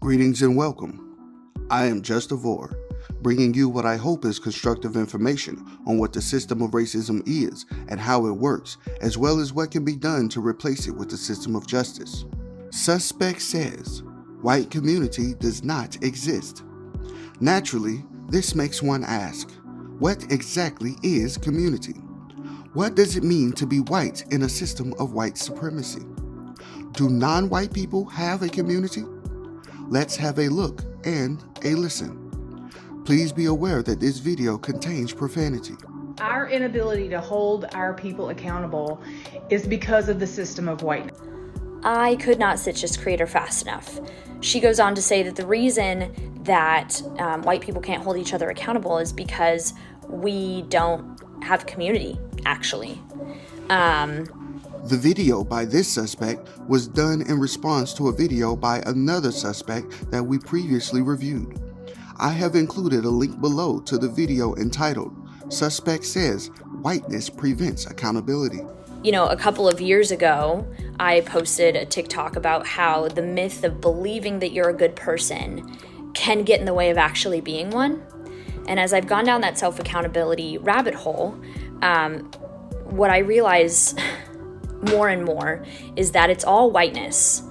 Greetings and welcome. I am Justavor, bringing you what I hope is constructive information on what the system of racism is and how it works, as well as what can be done to replace it with the system of justice. Suspect says, white community does not exist. Naturally, this makes one ask, what exactly is community? What does it mean to be white in a system of white supremacy? Do non-white people have a community? Let's have a look and a listen. Please be aware that this video contains profanity. Our inability to hold our people accountable is because of the system of whiteness. I could not sit this creator fast enough. She goes on to say that the reason that white people can't hold each other accountable is because we don't have community, actually. The video by this suspect was done in response to a video by another suspect that we previously reviewed. I have included a link below to the video entitled, Suspect Says Whiteness Prevents Accountability. You know, a couple of years ago, I posted a TikTok about how the myth of believing that you're a good person can get in the way of actually being one. And as I've gone down that self-accountability rabbit hole, what I realize more and more is that it's all whiteness.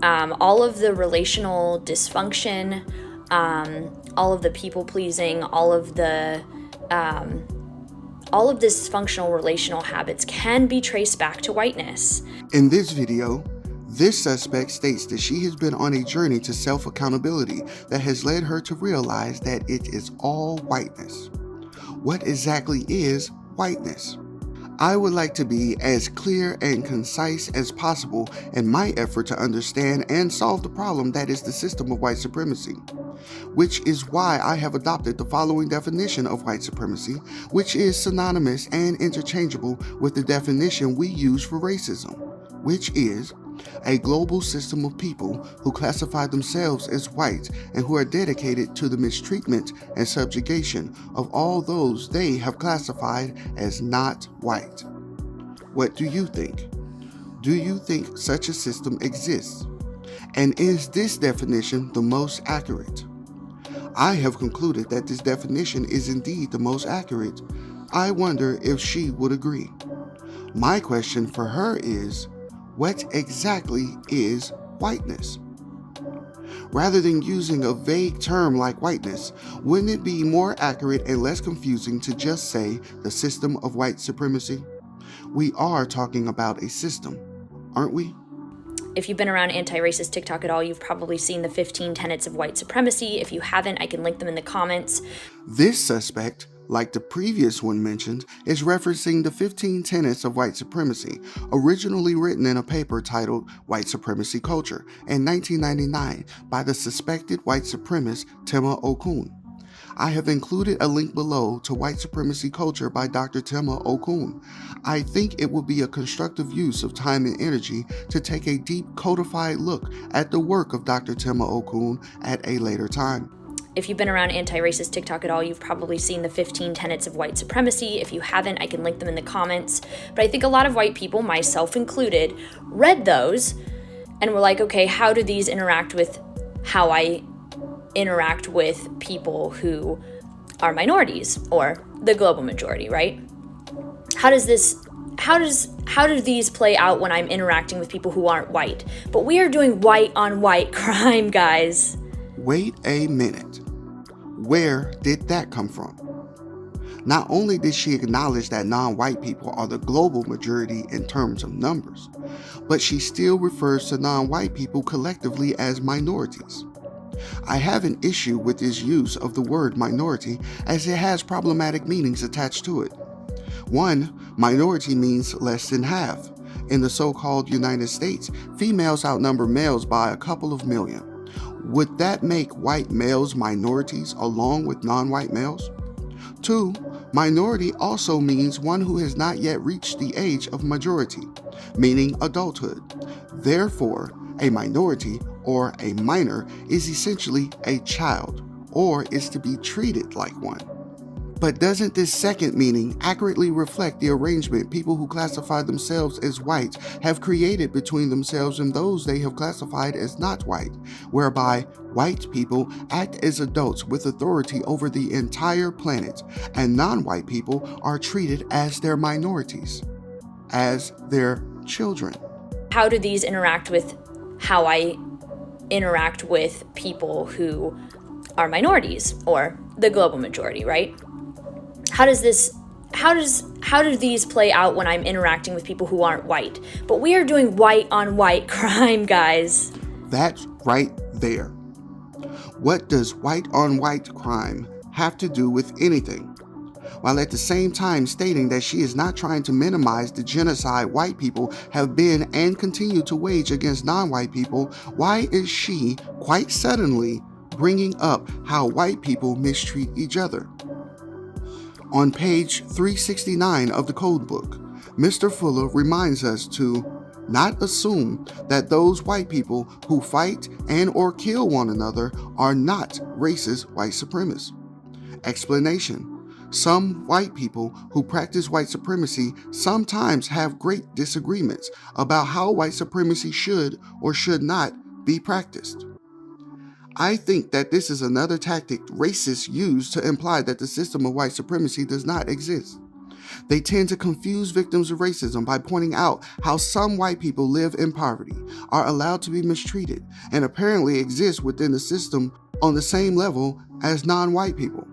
All of the relational dysfunction, all of the people pleasing, all of dysfunctional relational habits can be traced back to whiteness. In this video, this suspect states that she has been on a journey to self-accountability that has led her to realize that it is all whiteness. What exactly is whiteness? I would like to be as clear and concise as possible in my effort to understand and solve the problem that is the system of white supremacy, which is why I have adopted the following definition of white supremacy, which is synonymous and interchangeable with the definition we use for racism, which is a global system of people who classify themselves as white and who are dedicated to the mistreatment and subjugation of all those they have classified as not white. What do you think? Do you think such a system exists? And is this definition the most accurate? I have concluded that this definition is indeed the most accurate. I wonder if she would agree. My question for her is, what exactly is whiteness? Rather than using a vague term like whiteness, wouldn't it be more accurate and less confusing to just say the system of white supremacy? We are talking about a system, aren't we? If you've been around anti-racist TikTok at all, you've probably seen the 15 tenets of white supremacy. If you haven't, I can link them in the comments. This suspect, like the previous one mentioned, is referencing the 15 tenets of white supremacy, originally written in a paper titled White Supremacy Culture in 1999 by the suspected white supremacist Tema Okun. I have included a link below to White Supremacy Culture by Dr. Tema Okun. I think it would be a constructive use of time and energy to take a deep codified look at the work of Dr. Tema Okun at a later time. If you've been around anti-racist TikTok at all, you've probably seen the 15 tenets of white supremacy. If you haven't, I can link them in the comments. But I think a lot of white people, myself included, read those and were like, okay, how do these interact with how I interact with people who are minorities or the global majority, right? How do these play out when I'm interacting with people who aren't white? But we are doing white on white crime, guys. Wait a minute. Where did that come from? Not only did she acknowledge that non-white people are the global majority in terms of numbers, but she still refers to non-white people collectively as minorities. I have an issue with this use of the word minority as it has problematic meanings attached to it. One, minority means less than half. In the so-called United States, females outnumber males by a couple of million. Would that make white males minorities along with non-white males? 2, minority also means one who has not yet reached the age of majority, meaning adulthood. Therefore, a minority or a minor is essentially a child, or is to be treated like one. But doesn't this second meaning accurately reflect the arrangement people who classify themselves as white have created between themselves and those they have classified as not white, whereby white people act as adults with authority over the entire planet, and non-white people are treated as their minorities, as their children? How do these interact with how I interact with people who are minorities or the global majority, right? How do these play out when I'm interacting with people who aren't white? But we are doing white on white crime, guys. That's right there. What does white on white crime have to do with anything? While at the same time stating that she is not trying to minimize the genocide white people have been and continue to wage against non-white people, why is she quite suddenly bringing up how white people mistreat each other? On page 369 of the code book, Mr. Fuller reminds us to not assume that those white people who fight and or kill one another are not racist white supremacists. Explanation: some white people who practice white supremacy sometimes have great disagreements about how white supremacy should or should not be practiced. I think that this is another tactic racists use to imply that the system of white supremacy does not exist. They tend to confuse victims of racism by pointing out how some white people live in poverty, are allowed to be mistreated, and apparently exist within the system on the same level as non-white people.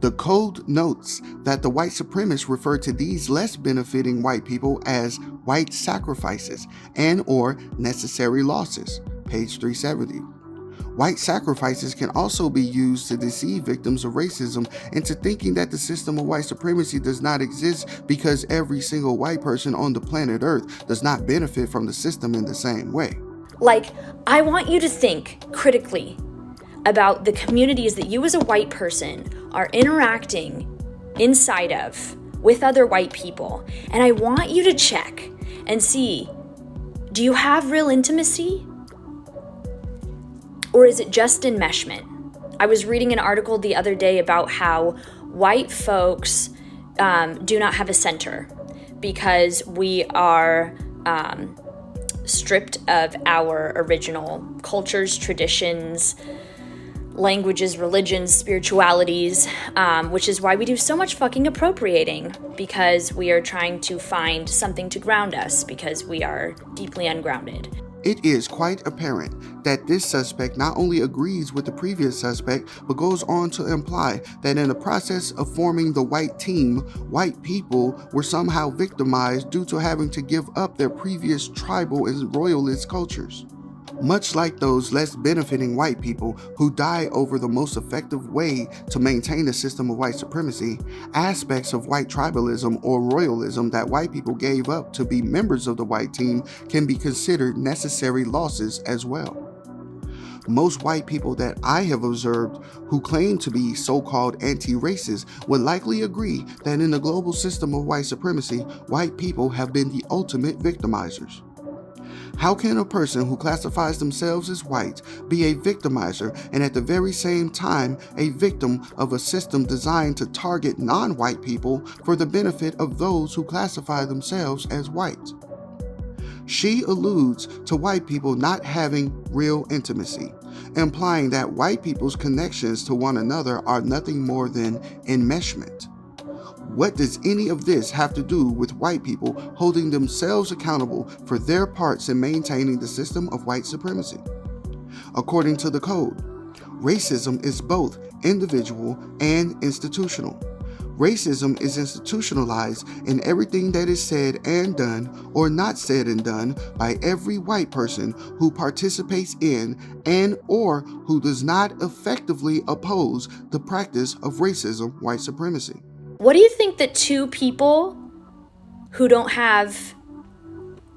The code notes that the white supremacists refer to these less benefiting white people as white sacrifices and or necessary losses, page 370. White sacrifices can also be used to deceive victims of racism into thinking that the system of white supremacy does not exist because every single white person on the planet Earth does not benefit from the system in the same way. Like, I want you to think critically about the communities that you as a white person are interacting inside of with other white people. And I want you to check and see, do you have real intimacy? Or is it just enmeshment? I was reading an article the other day about how white folks do not have a center because we are stripped of our original cultures, traditions, languages, religions, spiritualities, which is why we do so much fucking appropriating, because we are trying to find something to ground us because we are deeply ungrounded. It is quite apparent that this suspect not only agrees with the previous suspect, but goes on to imply that in the process of forming the white team, white people were somehow victimized due to having to give up their previous tribal and royalist cultures. Much like those less benefiting white people who die over the most effective way to maintain the system of white supremacy, aspects of white tribalism or royalism that white people gave up to be members of the white team can be considered necessary losses as well. Most white people that I have observed who claim to be so-called anti-racist would likely agree that in the global system of white supremacy, white people have been the ultimate victimizers. How can a person who classifies themselves as white be a victimizer and at the very same time a victim of a system designed to target non-white people for the benefit of those who classify themselves as white? She alludes to white people not having real intimacy, implying that white people's connections to one another are nothing more than enmeshment. What does any of this have to do with white people holding themselves accountable for their parts in maintaining the system of white supremacy? According to the code, racism is both individual and institutional. Racism is institutionalized in everything that is said and done or not said and done by every white person who participates in and or who does not effectively oppose the practice of racism, white supremacy. What do you think that two people who don't have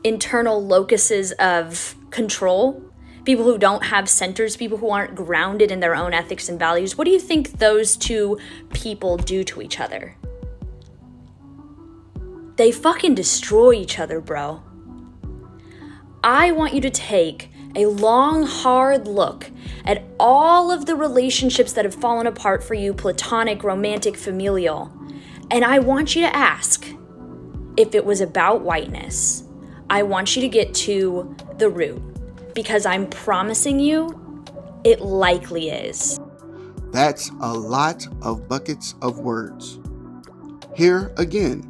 internal locuses of control, people who don't have centers, people who aren't grounded in their own ethics and values, what do you think those two people do to each other? They fucking destroy each other, bro. I want you to take a long, hard look at all of the relationships that have fallen apart for you, platonic, romantic, familial. And I want you to ask, if it was about whiteness, I want you to get to the root, because I'm promising you, it likely is. That's a lot of buckets of words. Here again,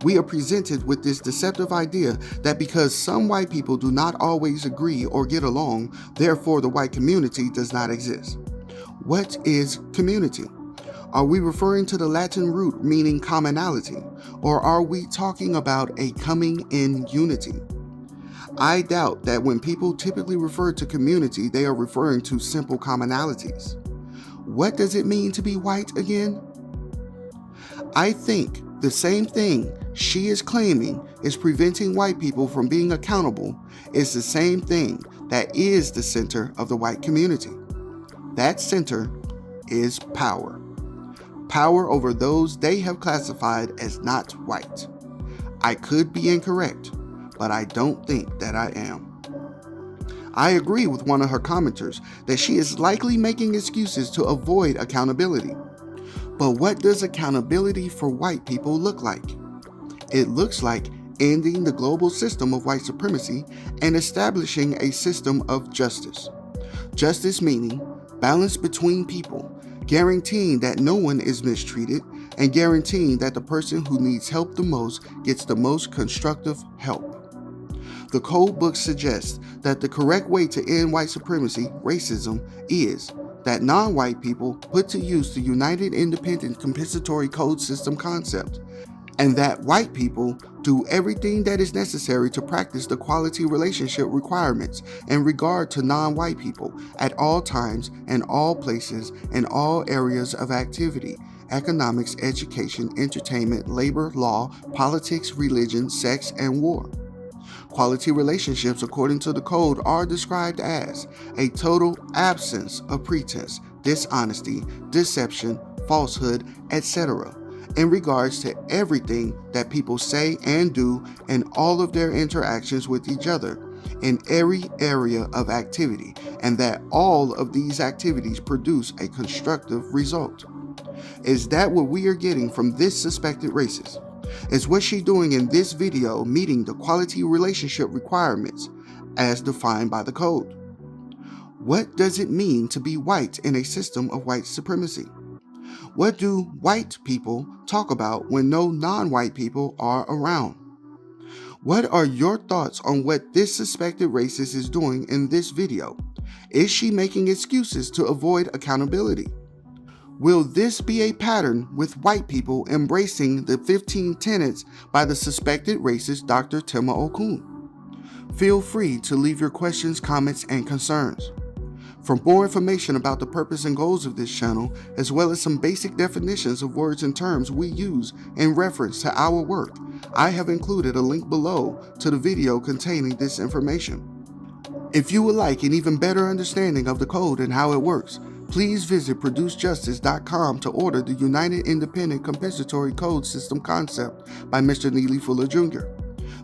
we are presented with this deceptive idea that because some white people do not always agree or get along, therefore the white community does not exist. What is community? Are we referring to the Latin root meaning commonality, or are we talking about a coming in unity? I doubt that when people typically refer to community, they are referring to simple commonalities. What does it mean to be white again? I think the same thing she is claiming is preventing white people from being accountable is the same thing that is the center of the white community. That center is power. Power over those they have classified as not white. I could be incorrect, but I don't think that I am. I agree with one of her commenters that she is likely making excuses to avoid accountability. But what does accountability for white people look like? It looks like ending the global system of white supremacy and establishing a system of justice. Justice meaning balance between people, guaranteeing that no one is mistreated and guaranteeing that the person who needs help the most gets the most constructive help. The code book suggests that the correct way to end white supremacy, racism, is that non-white people put to use the United Independent Compensatory Code System concept, and that white people do everything that is necessary to practice the quality relationship requirements in regard to non-white people at all times and all places and all areas of activity: economics, education, entertainment, labor, law, politics, religion, sex, and war. Quality relationships, according to the code, are described as a total absence of pretense, dishonesty, deception, falsehood, etc. in regards to everything that people say and do in all of their interactions with each other in every area of activity, and that all of these activities produce a constructive result. Is that what we are getting from this suspected racist? Is what she's doing in this video meeting the quality relationship requirements as defined by the code? What does it mean to be white in a system of white supremacy? What do white people talk about when no non-white people are around? What are your thoughts on what this suspected racist is doing in this video? Is she making excuses to avoid accountability? Will this be a pattern with white people embracing the 15 tenets by the suspected racist Dr. Tema Okun? Feel free to leave your questions, comments, and concerns. For more information about the purpose and goals of this channel, as well as some basic definitions of words and terms we use in reference to our work, I have included a link below to the video containing this information. If you would like an even better understanding of the code and how it works, please visit producejustice.com to order the United Independent Compensatory Code System concept by Mr. Neely Fuller Jr.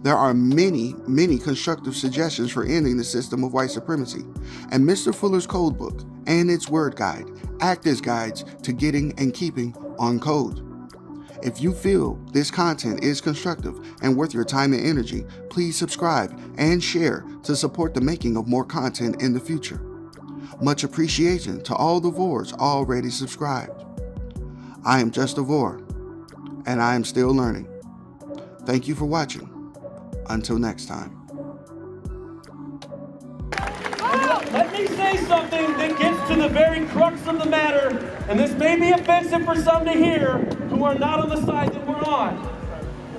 There are many constructive suggestions for ending the system of white supremacy, and Mr. Fuller's code book and its word guide act as guides to getting and keeping on code. If you feel this content is constructive and worth your time and energy, please subscribe and share to support the making of more content in the future. Much appreciation to all the Vors already subscribed. I am Justavor, and I am still learning. Thank you for watching. Until next time. Let me say something that gets to the very crux of the matter, and this may be offensive for some to hear who are not on the side that we're on.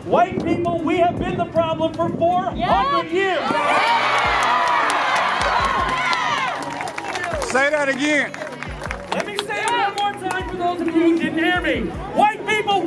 White people, we have been the problem for 400 years. Say that again. Let me say it one more time for those of you who didn't hear me. White people,